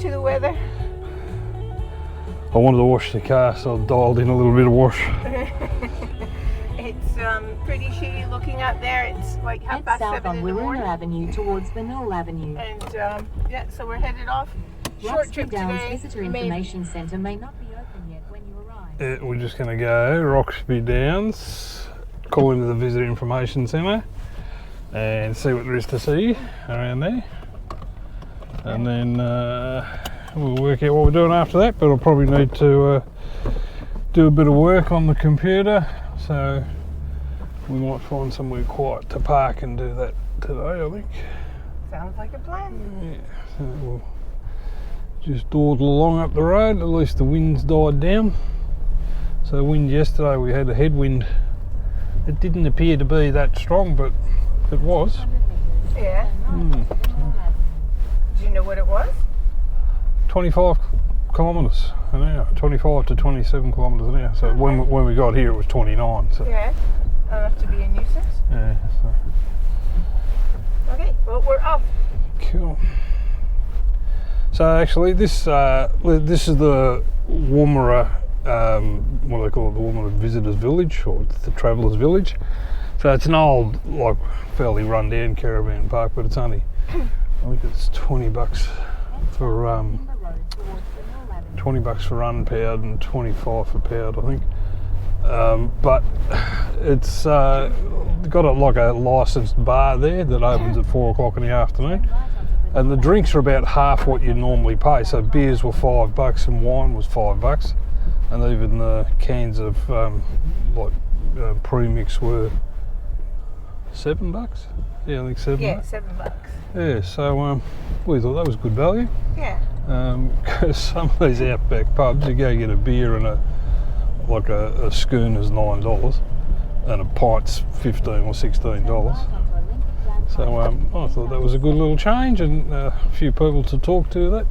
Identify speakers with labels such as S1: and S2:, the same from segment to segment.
S1: into the weather?
S2: I wanted to wash the car, so I dialed in a little bit of wash.
S1: It's pretty shitty looking out there. It's like
S3: Head
S1: 7:30
S3: south on
S1: in the morning.
S3: Wirruna Avenue towards Vanille Avenue.
S1: And yeah, so we're headed off. Short
S3: Roxby
S1: trip
S3: Downs
S1: today.
S3: Visitor Information Centre may not be open yet when you arrive.
S2: Yeah, we're just going to go Roxby Downs, call into the Visitor Information Centre and see what there is to see around there. And then we'll work out what we're doing after that, but I'll probably need to do a bit of work on the computer, so we might find somewhere quiet to park and do that today, I think.
S1: Sounds like a plan.
S2: Yeah, so we'll just dawdle along up the road. At least the wind's died down. So the wind yesterday, we had a headwind. It didn't appear to be that strong, but it was.
S1: Yeah. Do you know what it was?
S2: 25 kilometres an hour, 25 to 27 kilometres an hour. So when we got here, it was 29. So
S1: Yeah. Enough to be a nuisance.
S2: yeah. So.
S1: Okay, well, we're off.
S2: Cool. So actually, this is the Woomera, what do they call it, the Woomera Visitors Village, or the Travellers Village. So it's an old, like, fairly run-down caravan park, but it's only, I think it's $20 for $20 for unpowered and 25 for powered, I think. But it's got like a licensed bar there that opens at 4 o'clock in the afternoon, and the drinks are about half what you normally pay. So beers were $5 and wine was $5, and even the cans of premix were $7. Yeah, I think $7.
S1: Yeah, $7.
S2: Yeah, so we thought that was good value.
S1: Yeah.
S2: Because some of these outback pubs, you go get a beer and a schooner's $9 and a pint's $15 or $16. So I thought that was a good little change, and a few people to talk to that.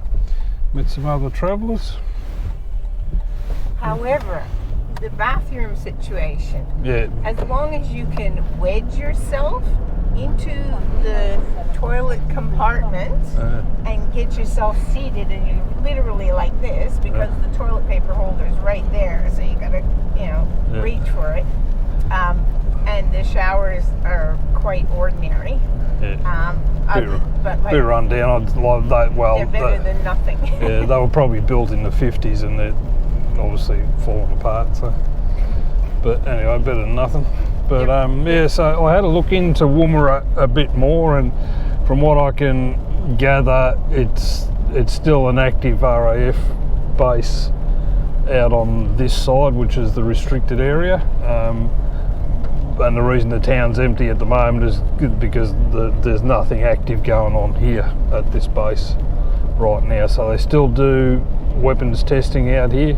S2: Met some other travellers.
S1: However, the bathroom situation,
S2: Yeah.
S1: as long as you can wedge yourself into the toilet compartment and get yourself seated, and you literally like this, because the toilet paper holder's right there, so you gotta, reach for it. And the showers are quite ordinary.
S2: Yeah.
S1: But like,
S2: Bit run down.
S1: they're better than nothing.
S2: Yeah, they were probably built in the 50s and they're obviously falling apart. So, but anyway, better than nothing. But yeah, so I had a look into Woomera a bit more, and from what I can gather, it's still an active RAF base out on this side, which is the restricted area. And the reason the town's empty at the moment is because there's nothing active going on here at this base right now. So they still do weapons testing out here,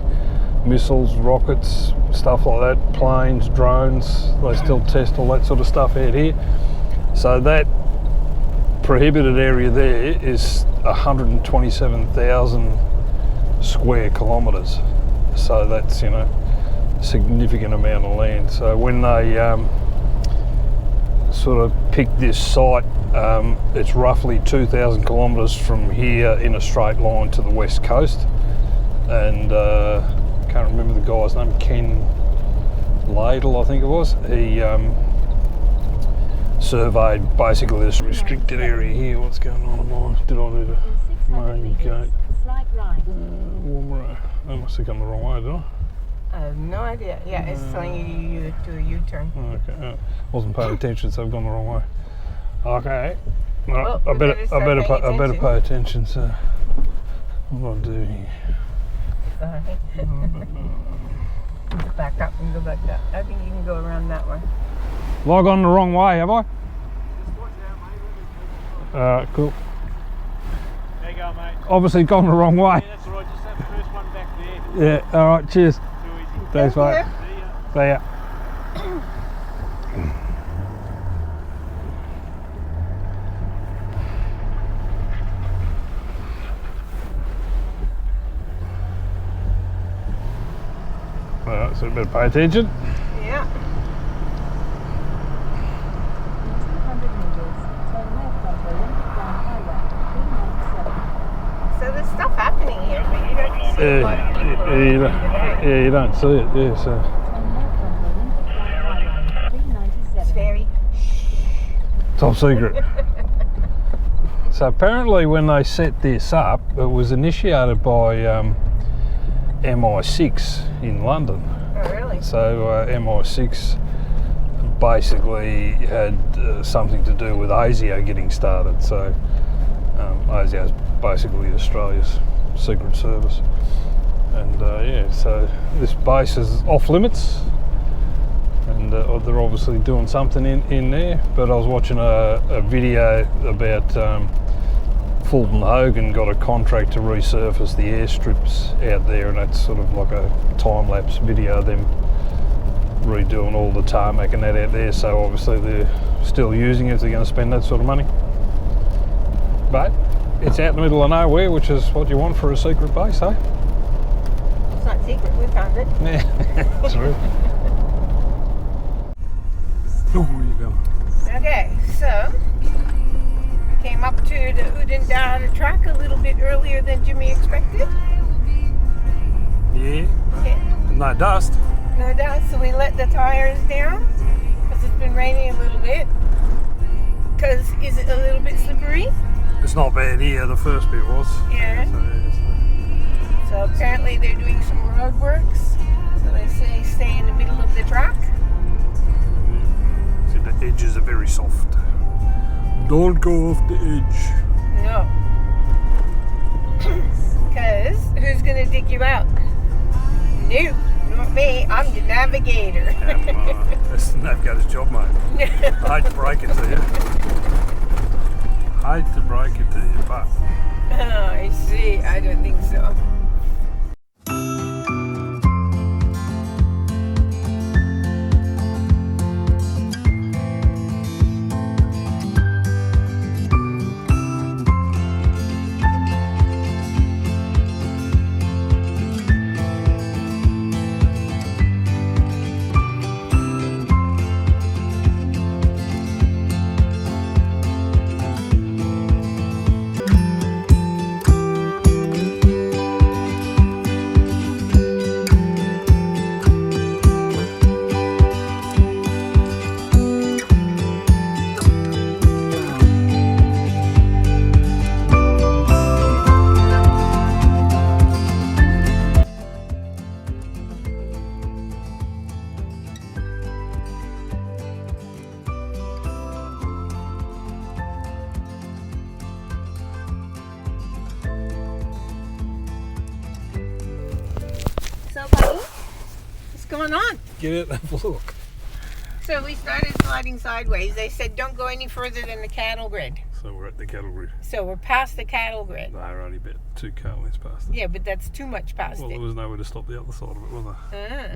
S2: missiles, rockets, stuff like that, planes, drones. They still test all that sort of stuff out here. So that prohibited area there is 127,000 square kilometres. So that's, significant amount of land. So when they sort of picked this site, it's roughly 2,000 kilometres from here in a straight line to the west coast. And I can't remember the guy's name, Ken Ladle I think it was. He surveyed basically this restricted area here. What's going on? Did I do the main gate? Woomera. I must have come the wrong way, did I?
S1: I have no idea. Yeah, it's telling you to do a U-turn.
S2: Okay, wasn't paying attention, so I've gone the wrong way. Okay,
S1: Well,
S2: I better pay attention. So what do I do here?
S1: Go back up and go back up. I think you can go around that way.
S2: Have I gone the wrong way? Have I? Cool.
S4: There you go, mate.
S2: Obviously gone the wrong way.
S4: Yeah, that's all right. Just have the first one back there.
S2: Yeah. All right. Cheers.
S4: Too easy.
S2: Thanks, mate.
S4: See
S2: See
S4: ya.
S2: ya. Alright, so we better pay attention.
S1: Yeah. So there's stuff happening. see a lot of people.
S2: Yeah, you don't see it. Yeah, so
S1: It's very.
S2: top secret. So apparently, when they set this up, it was initiated by MI6 in London.
S1: Oh, really?
S2: So MI6 basically had something to do with ASIO getting started. So ASIO is basically Australia's secret service, and yeah, so this base is off limits, and they're obviously doing something in there. But I was watching a video about Fulton Hogan got a contract to resurface the airstrips out there, and that's sort of like a time-lapse video of them redoing all the tarmac and that out there. So obviously they're still using it if they're going to spend that sort of money. But it's out in the middle of nowhere, which is what you want for a secret base, eh?
S1: It's not secret. We found it.
S2: Yeah, true. Oh, where you going?
S1: Okay, so we came up to the Udendara track a little bit earlier than Jimmy expected.
S2: Yeah.
S1: Okay.
S2: No dust.
S1: No doubt, so we let the tires down because it's been raining a little bit. Because is it a little bit slippery?
S2: It's not bad here. The first bit was.
S1: Yeah. So apparently they're doing some road works. So they say stay in the middle of the track.
S2: See, the edges are very soft. Don't go off the edge.
S1: No. Because who's going to dig you out? No, not me. I'm the navigator.
S2: That's the navigator's job, mate. I hate to break it to you. Hate to break it to you, but.
S1: Oh, I see. I don't think so. So, buddy, what's going on?
S2: Get it and have a look.
S1: So we started sliding sideways. They said don't go any further than the cattle grid.
S2: So we're at the cattle grid.
S1: So we're past the cattle grid.
S2: No, we're only about 2 car lengths past it.
S1: Yeah, but that's too much past
S2: Well,
S1: it.
S2: there was nowhere to stop the other side of it, was there?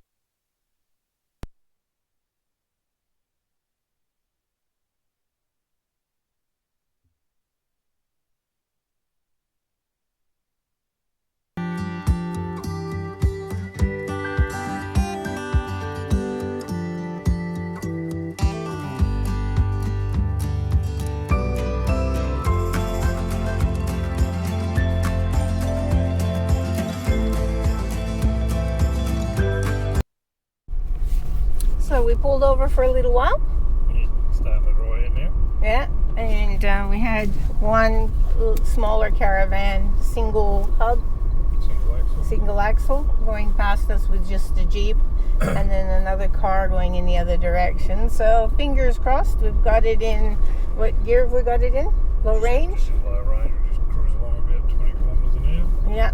S1: So we pulled over for a little while.
S2: Starting to dry in now.
S1: Yeah, and we had one smaller caravan, single hub, single axle, going past us with just a Jeep, and then another car going in the other direction. So fingers crossed, we've got it in, what gear have we got it in? Low range?
S2: Low range, we just cruise along about 20 kilometres an hour.
S1: Yeah.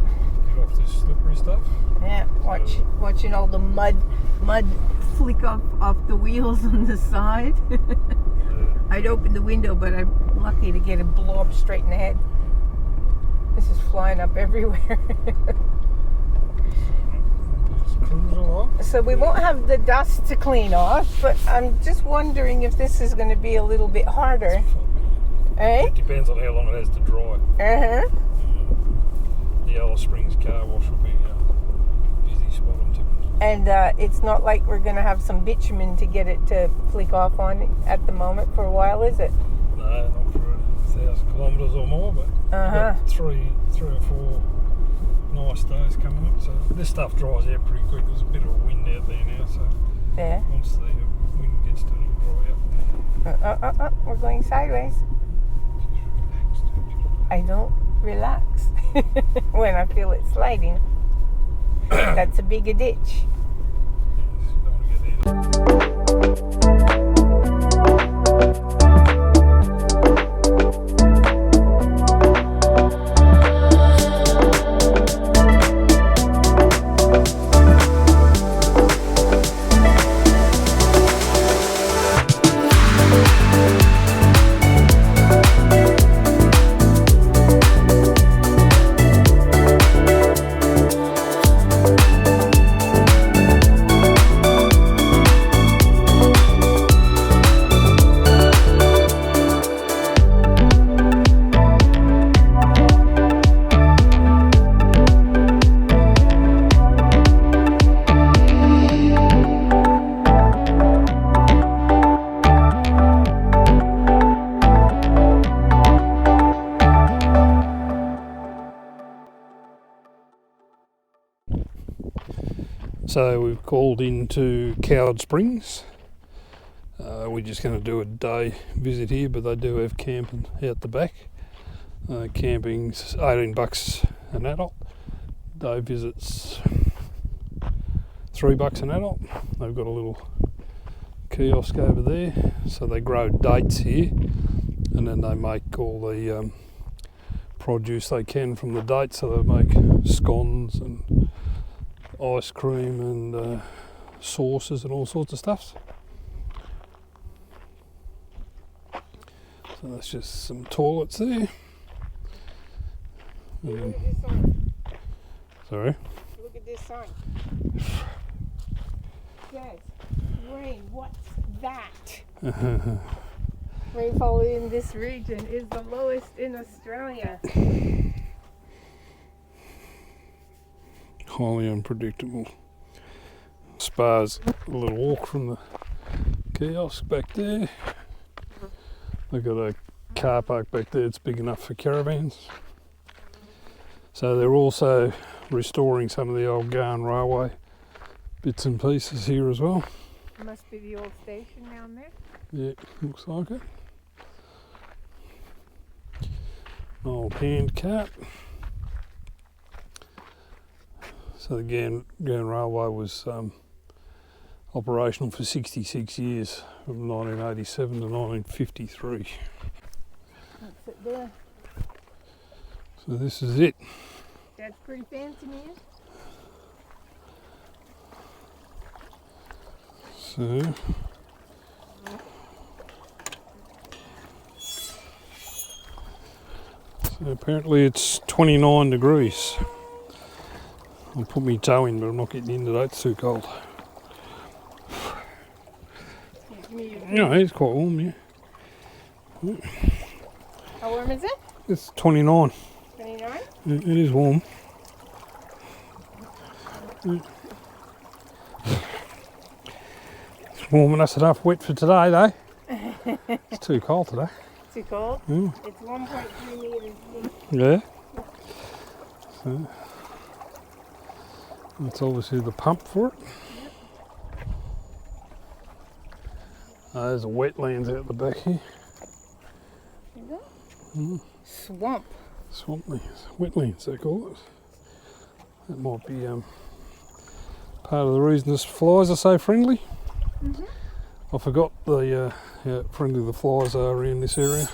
S2: Get off this slippery stuff.
S1: Yeah, watching all the mud flick off the wheels on the side. I'd open the window, but I'm lucky to get a blob straight in the head. This is flying up everywhere.
S2: Just cruise along.
S1: So we won't have the dust to clean off, but I'm just wondering if this is going to be a little bit harder. Eh?
S2: It depends on how long it has to dry.
S1: Uh-huh.
S2: The Alice Springs car wash will be a busy spot on Tippins.
S1: And it's not like we're going to have some bitumen to get it to flick off on at the moment for a while, is it?
S2: No, not for 1,000 kilometres or more, but about three or four nice days coming up. So this stuff dries out pretty quick. There's a bit of a wind out there now, so
S1: There.
S2: once the wind gets to it, it'll dry out.
S1: We're going sideways. I don't relax when I feel it sliding. That's a bigger ditch.
S2: Yes, you don't want to get there. So we've called into Coward Springs. We're just going to do a day visit here, but they do have camping out the back. Camping's $18 an adult. Day visits $3 an adult. They've got a little kiosk over there, so they grow dates here, and then they make all the produce they can from the dates. So they make scones and ice cream and sauces and all sorts of stuff. So that's just some toilets there.
S1: Look at this sign.
S2: Sorry.
S1: Look at this sign. Yes. Rain. What's that? Rainfall in this region is the lowest in Australia.
S2: Highly unpredictable. Spa's a little walk from the kiosk back there. They've got a car park back there. It's big enough for caravans. So they're also restoring some of the old Garn Railway bits and pieces here as well.
S1: Must be the old station down there.
S2: Yeah, looks like it. Old hand cart. So the Garn Railway was operational for 66 years, from 1987 to 1953.
S1: That's it there.
S2: So this is it.
S1: That's pretty fancy, man.
S2: So apparently it's 29 degrees. I'll put my toe in, but I'm not getting in today, it's too cold. No, it's quite warm, yeah.
S1: How warm is it?
S2: It's 29.
S1: 29?
S2: It is warm. It's warm enough wet for today, though. It's too cold today.
S1: Too cold?
S2: Mm.
S1: It's 1.3 meters deep.
S2: Yeah. So, that's obviously the pump for it. There's a wetlands out the back here.
S1: Is that?
S2: Mm.
S1: Swamp.
S2: Swamplands, wetlands they call it. That might be part of the reason this flies are so friendly.
S1: Mm-hmm.
S2: I forgot how friendly the flies are around this area.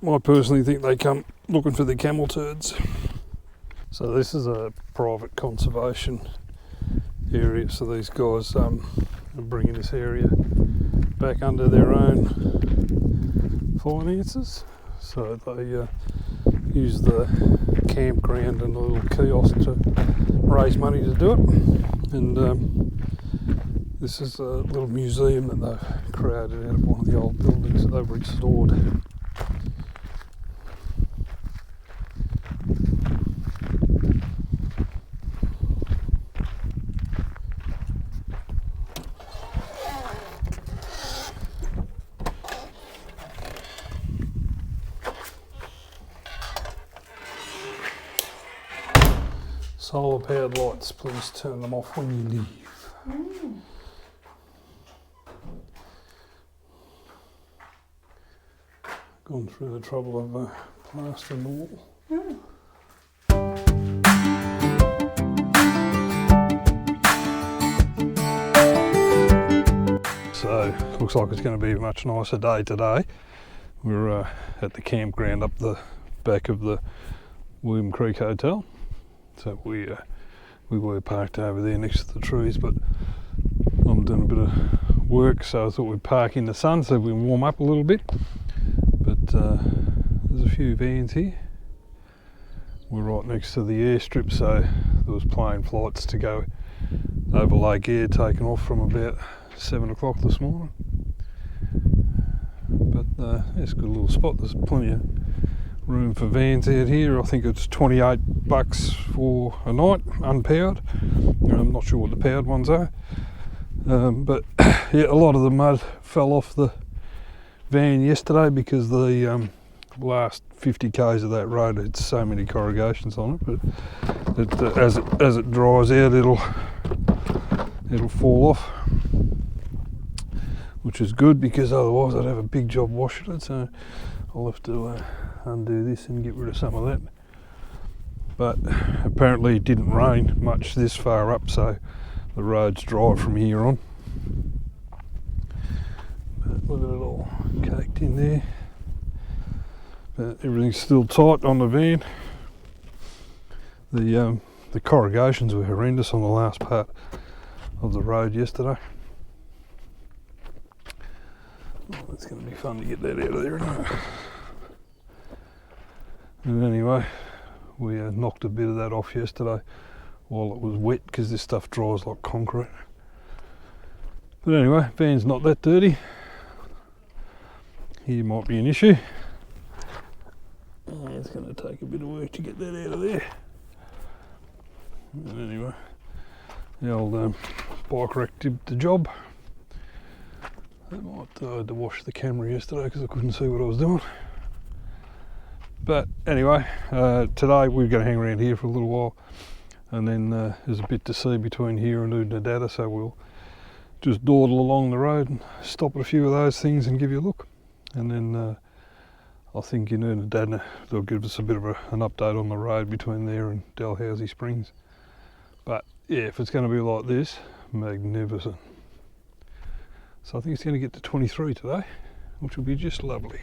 S2: I personally think they come looking for the camel turds. So this is a private conservation area, so these guys are bringing this area back under their own finances. So they use the campground and a little kiosk to raise money to do it. And this is a little museum that they've created out of one of the old buildings that they've restored. solar powered lights, please turn them off when you leave. Gone through the trouble of plastering the wall. So looks like it's going to be a much nicer day today. We're at the campground up the back of the William Creek Hotel. So we were parked over there next to the trees, but I'm doing a bit of work, so I thought we'd park in the sun so we can warm up a little bit. But there's a few vans here. We're right next to the airstrip, so there was plane flights to go over Lake Eyre taken off from about 7 o'clock this morning. But it's a good little spot. There's plenty of room for vans out here. I think it's $28 for a night, unpowered. I'm not sure what the powered ones are. But yeah, a lot of the mud fell off the van yesterday because the last 50 k's of that road had so many corrugations on it. But as it dries out, it'll fall off, which is good because otherwise I'd have a big job washing it. So I'll have to undo this and get rid of some of that. But apparently it didn't rain much this far up, so the road's dry from here on. But look at it all caked in there. But everything's still tight on the van. The corrugations were horrendous on the last part of the road yesterday. Oh, it's going to be fun to get that out of there, isn't it? And anyway, we knocked a bit of that off yesterday while it was wet because this stuff dries like concrete. But anyway, van's not that dirty. Here might be an issue. It's going to take a bit of work to get that out of there. And anyway, the old bike rack did the job. I had to wash the camera yesterday because I couldn't see what I was doing. But anyway, today we're going to hang around here for a little while, and then there's a bit to see between here and Oodnadatta, so we'll just dawdle along the road and stop at a few of those things and give you a look. And then I think in Oodnadatta they'll give us a bit of an update on the road between there and Dalhousie Springs. But yeah, if it's going to be like this, magnificent. So I think it's going to get to 23 today, which will be just lovely.